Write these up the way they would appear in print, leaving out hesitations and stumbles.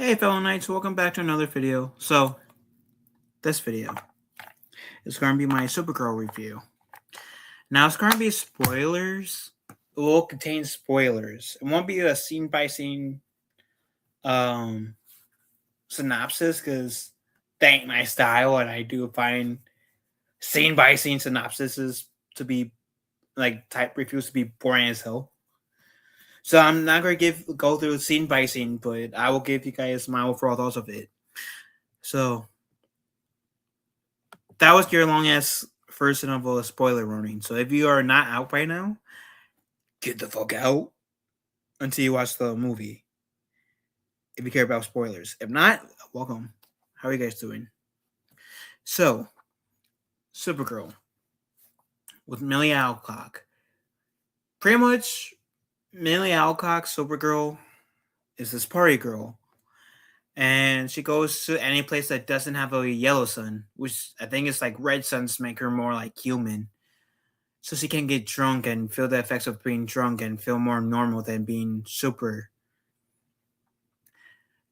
Hey fellow knights, welcome back to another video. So, this video is going to be my Supergirl review. Now, it's going to be spoilers. It will contain spoilers. It won't be a scene-by-scene synopsis, because that ain't my style, and I do find scene-by-scene synopsises to be, type reviews to be boring as hell. So I'm not going to go through scene-by-scene, but I will give you guys my overall thoughts of it. So, that was your long ass version of a spoiler warning. So if you are not out right now, get the fuck out until you watch the movie. If you care about spoilers. If not, welcome. How are you guys doing? So, Supergirl with Millie Alcock. Pretty much, Millie Alcock, Supergirl, is this party girl. And she goes to any place that doesn't have a yellow sun, which I think is like red suns make her more like human. So she can get drunk and feel the effects of being drunk and feel more normal than being super.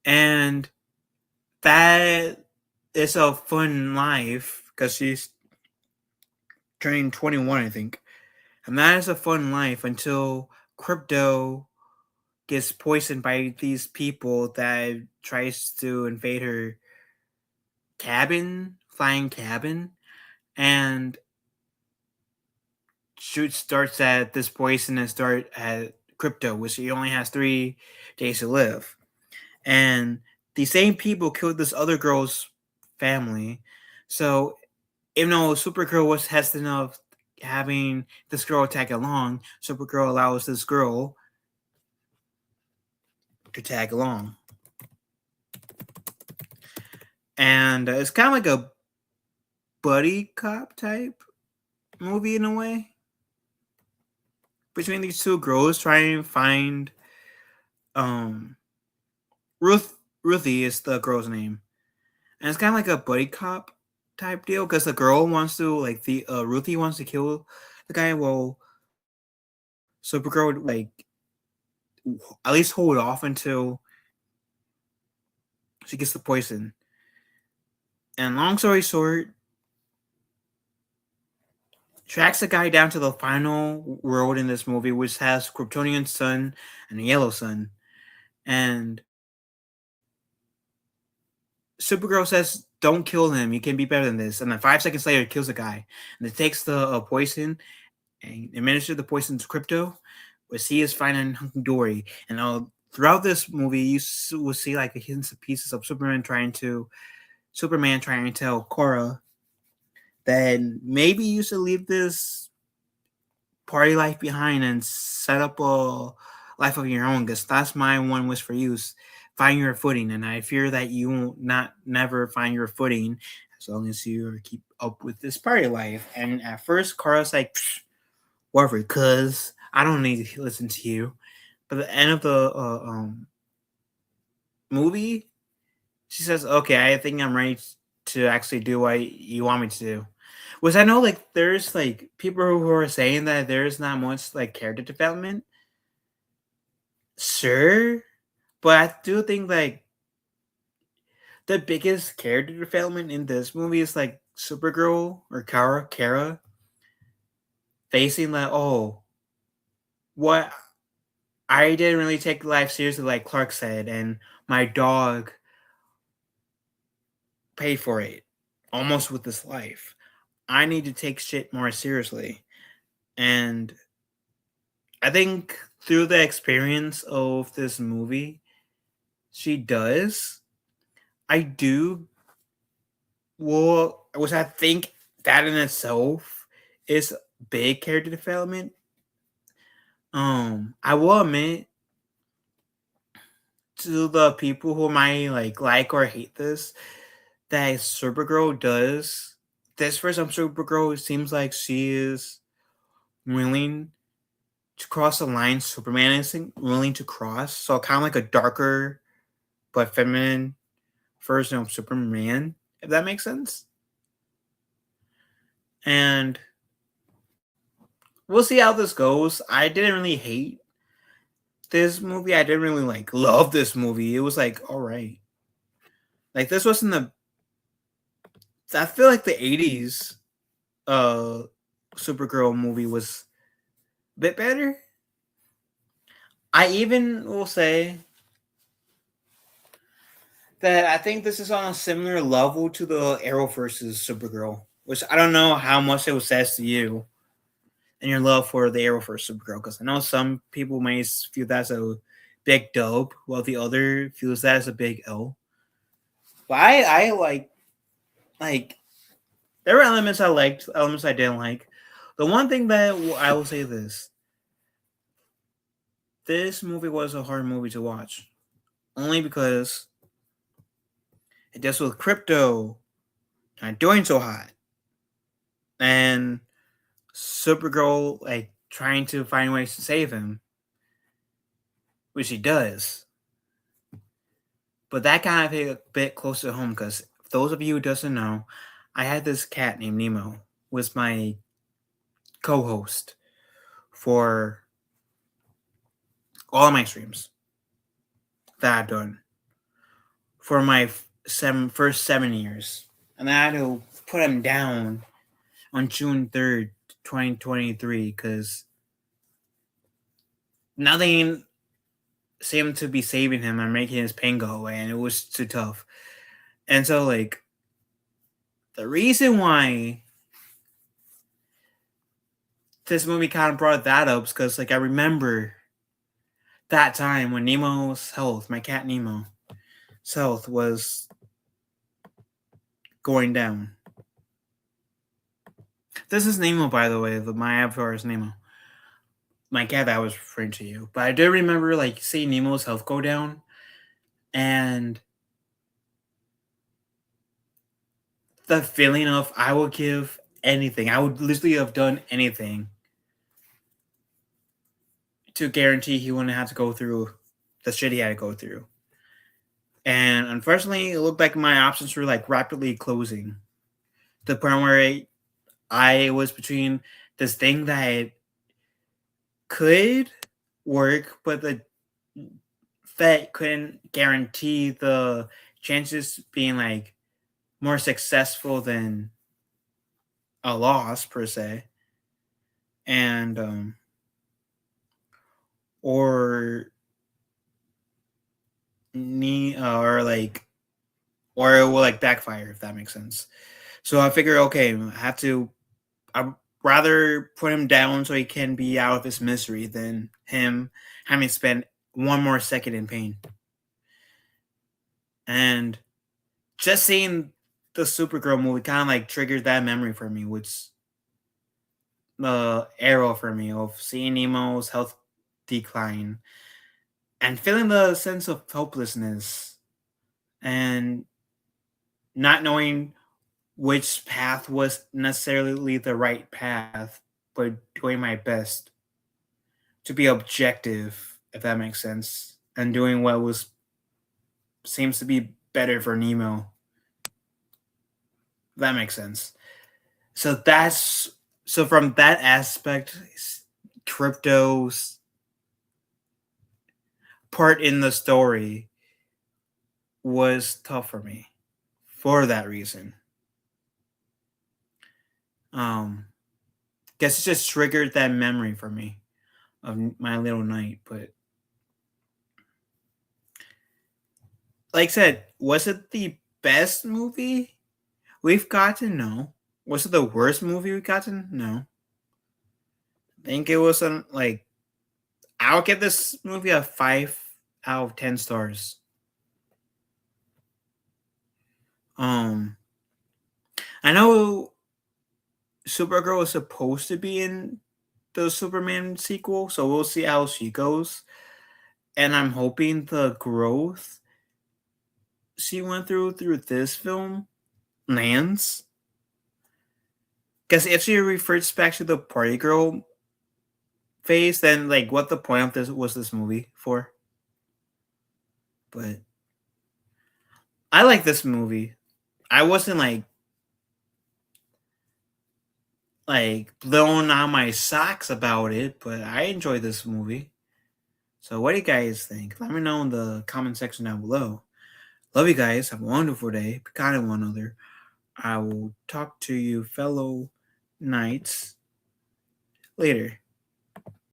And that is a fun life because she's turning 21, I think. And that is a fun life until Crypto gets poisoned by these people that tries to invade her flying cabin, and shoot starts at this poison and start at Crypto, which he only has 3 days to live. And the same people killed this other girl's family. So even though Supergirl was hesitant of having this girl tag along, Supergirl allows this girl to tag along. And it's kind of like a buddy cop type movie in a way, between these two girls trying to find Ruthie is the girl's name. And it's kind of like a buddy cop type deal, because the girl wants to, Ruthie wants to kill the guy, while Supergirl would, at least hold off until she gets the poison. And long story short, tracks the guy down to the final world in this movie, which has Kryptonian sun and a yellow sun. And Supergirl says, "Don't kill him. You can be better than this." And then 5 seconds later, it kills the guy. And it takes the poison and administers the poison to Crypto, which he is finding hunky dory. And throughout this movie, you will see like hints and pieces of Superman trying to tell Kara that maybe you should leave this party life behind and set up a life of your own, because that's my one wish for you, is find your footing. And I fear that you will never find your footing as long as you keep up with this party life. And at first, Kara's like, whatever, cuz I don't need to listen to you. But at the end of the movie, she says, "Okay, I think I'm ready to actually do what you want me to do." Which I know, there's people who are saying that there's not much character development. Sure, but I do think the biggest character development in this movie is Supergirl or Kara facing what I didn't really take life seriously, like Clark said, and my dog paid for it almost with his life. I need to take shit more seriously. And I think through the experience of this movie, she does. I do. Well, which I think that in itself is big character development. I will admit to the people who might like or hate this, that Supergirl does. This version of Supergirl, it seems like she is willing to cross the line Superman isn't willing to cross. So kind of like a darker but feminine version of Superman, if that makes sense. And we'll see how this goes. I didn't really hate this movie. I didn't really love this movie. It was all right. Like this wasn't the. I feel like the '80s uh Supergirl movie was a bit better. I even will say that I think this is on a similar level to the Arrow versus Supergirl, which I don't know how much it says to you and your love for the Arrow versus Supergirl, because I know some people may feel that's a big dub, while the other feels that as a big L. But I like there were elements I liked, elements I didn't like. The one thing that I will say this movie was a hard movie to watch, only because it deals with crypto not doing so hot, and Supergirl like trying to find ways to save him, which he does. But that kind of hit a bit closer to home because those of you who doesn't know, I had this cat named Nemo was my co-host for all of my streams that I've done for my first 7 years, and I had to put him down on June 3rd, 2023, because nothing seemed to be saving him or making his pain go away, and it was too tough. And so, like, the reason why this movie kind of brought that up is because, like, I remember that time when Nemo's health, my cat Nemo's health, was going down. This is Nemo, by the way. My avatar is Nemo. My cat that I was referring to you. But I do remember, like, seeing Nemo's health go down, and the feeling of I would give anything. I would literally have done anything to guarantee he wouldn't have to go through the shit he had to go through. And unfortunately, it looked like my options were like rapidly closing. The point where I was between this thing that could work, but the vet couldn't guarantee the chances being like more successful than a loss per se. And or or like or it will like backfire, if that makes sense. So I figure, okay, I'd rather put him down so he can be out of his misery than him having spent one more second in pain. And just seeing the Supergirl movie kind of like triggered that memory for me, which the arrow for me of seeing Nemo's health decline and feeling the sense of hopelessness and not knowing which path was necessarily the right path, but doing my best to be objective, if that makes sense, and doing what was seems to be better for Nemo. That makes sense. So from that aspect, crypto's part in the story was tough for me for that reason. Guess it just triggered that memory for me of my little night. But like I said, was it the best movie we've gotten? No. Was it the worst movie we've gotten? No. I think it was like I'll give this movie a 5 out of 10 stars. Um, I know Supergirl is supposed to be in the Superman sequel, so we'll see how she goes. And I'm hoping the growth she went through this film lands. Because if she refers back to the party girl phase, then like what the point of this movie for? But I like this movie. I wasn't like blown out my socks about it, but I enjoyed this movie. So what do you guys think? Let me know in the comment section down below. Love you guys. Have a wonderful day. Be kind to one another. I will talk to you, fellow knights, later.